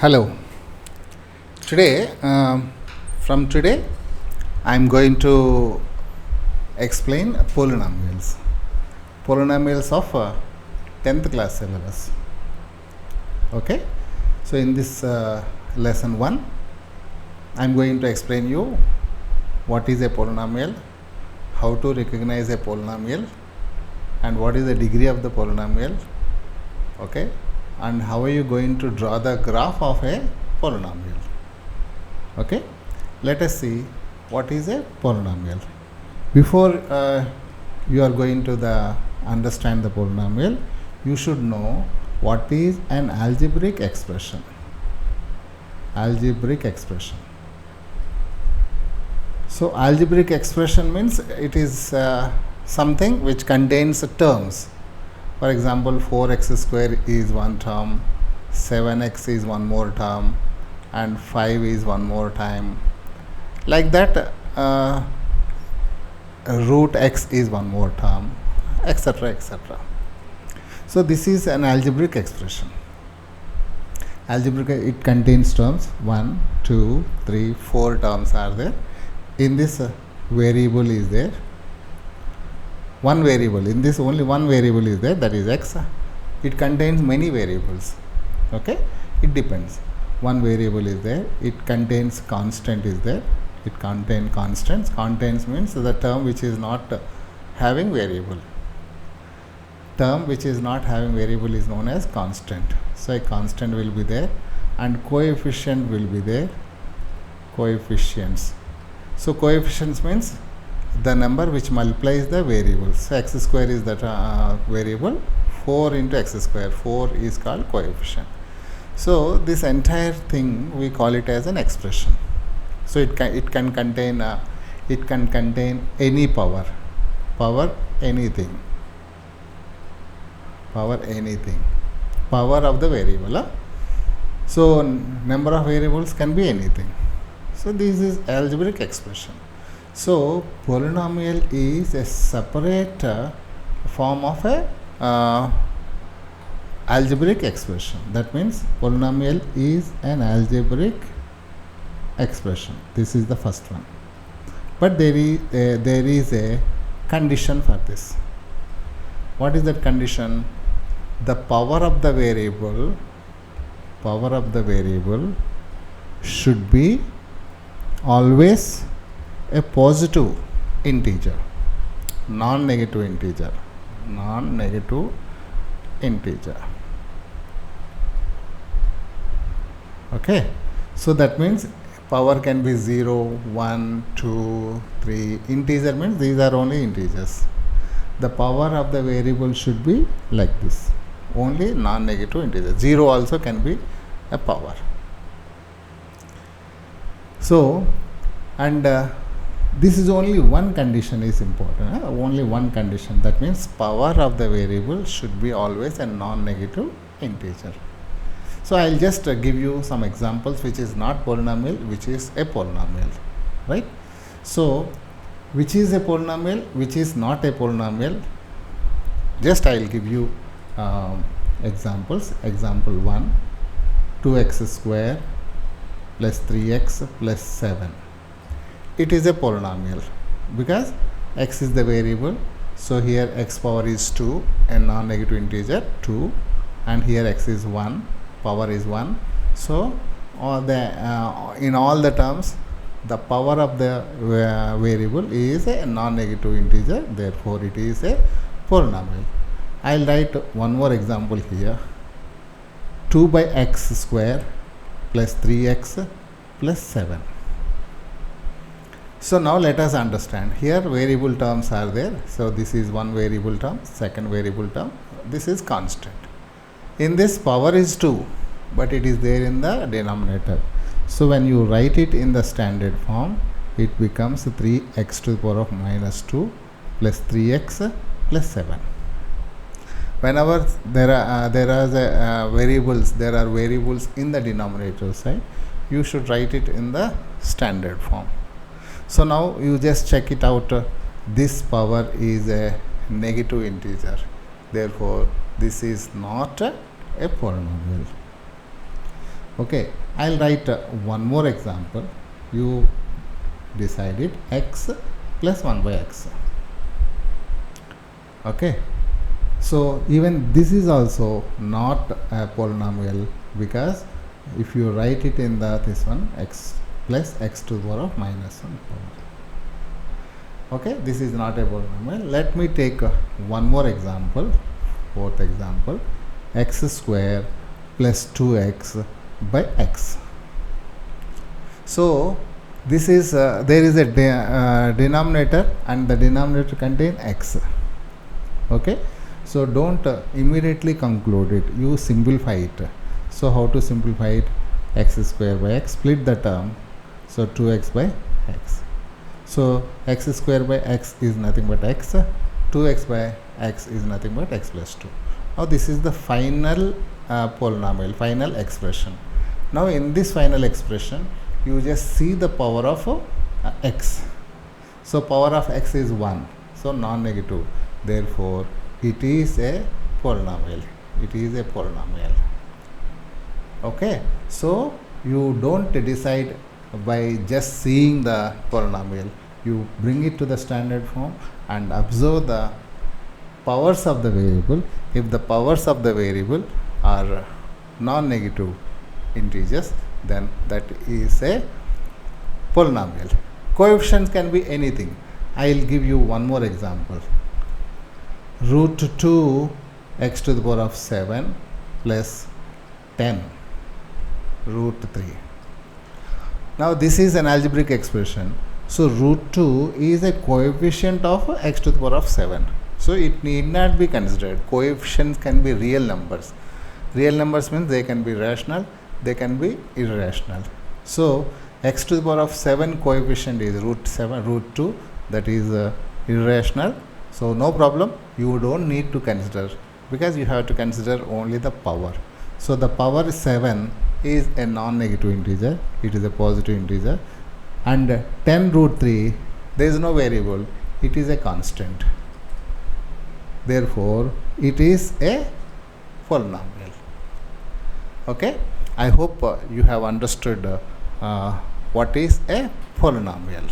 Hello. From today, I am going to explain polynomials of 10th class syllabus. Okay. So in this lesson 1, I am going to explain you what is a polynomial, how to recognize a polynomial, and what is the degree of the polynomial. Okay. And how are you going to draw the graph of a polynomial. Okay, let us see what is a polynomial. Before you are going to understand the polynomial, you should know what is an algebraic expression. So algebraic expression means it is something which contains terms. For example, 4x square is one term, 7x is one more term, and 5 is one more time. Like that, root x is one more term, etc. etc. So this is an algebraic expression. It contains terms 1, 2, 3, 4 terms are there. In this variable is there. One variable, in this only one variable is there, that is x. It contains many variables. Okay, it depends. One variable is there, it contains constant is there, it contains constants. Contains means the term which is not having variable. Term which is not having variable is known as constant. So a constant will be there, and coefficient will be there. Coefficients. So coefficients means the number which multiplies the variables. So x square is that variable, 4 into x square, 4 is called coefficient. So this entire thing we call it as an expression. So it can contain any power anything, power of the variable. So number of variables can be anything. So this is algebraic expression. So polynomial is a separate form of a algebraic expression. That means polynomial is an algebraic expression. This is the first one. But there is a condition for this. What is that condition? The power of the variable should be always a positive integer, non-negative integer. Okay, so that means power can be 0, 1, 2, 3. Integer means these are only integers. The power of the variable should be like this, only non-negative integer. 0 also can be a power. So, and this is only one condition is important. Only one condition. That means power of the variable should be always a non-negative integer. So I'll just give you some examples which is not polynomial, which is a polynomial, right? So which is a polynomial, which is not a polynomial, just I'll give you examples. Example 1, 2x square plus 3x plus 7. It is a polynomial because x is the variable. So here x power is 2, a non-negative integer 2, and here x is 1, power is 1. So in all the terms, the power of the variable is a non-negative integer, therefore it is a polynomial. I'll write one more example here. 2 by x square plus 3x plus 7. So now let us understand. Here variable terms are there. So this is one variable term, second variable term. This is constant. In this power is 2, but it is there in the denominator. So when you write it in the standard form, it becomes 3x to the power of minus 2 plus 3x plus 7. Whenever there are variables in the denominator side, you should write it in the standard form. So now you just check it out. This power is a negative integer. Therefore, this is not a polynomial. Okay, I'll write one more example. You decide it. X plus 1 by x. Okay, so even this is also not a polynomial, because if you write it in this one, x plus x to the power of minus 1 power. Okay, this is not a polynomial. Let me take one more example, fourth example. X square plus 2x by x. So this is there is a denominator, and the denominator contain x. Okay, so don't immediately conclude it, you simplify it. So how to simplify it? X square by x, split the term, so 2x by x. So x square by x is nothing but x, 2x by x is nothing but x plus 2. Now this is the final polynomial, final expression. Now in this final expression, you just see the power of x. So power of x is 1, so non-negative. Therefore, it is a polynomial. It is a polynomial. Okay, so you don't decide by just seeing the polynomial. You bring it to the standard form and observe the powers of the variable. If the powers of the variable are non-negative integers, then that is a polynomial. Coefficients can be anything. I will give you one more example. Root 2 x to the power of 7 plus 10 root 3. Now this is an algebraic expression. So root 2 is a coefficient of x to the power of 7. So it need not be considered. Coefficients can be real numbers. Real numbers means they can be rational, they can be irrational. So x to the power of 7 coefficient is root 2, that is irrational. So no problem, you don't need to consider, because you have to consider only the power. So the power 7 is a non-negative integer, it is a positive integer, and 10 root 3, there is no variable, it is a constant. Therefore, it is a polynomial. Okay, I hope you have understood what is a polynomial.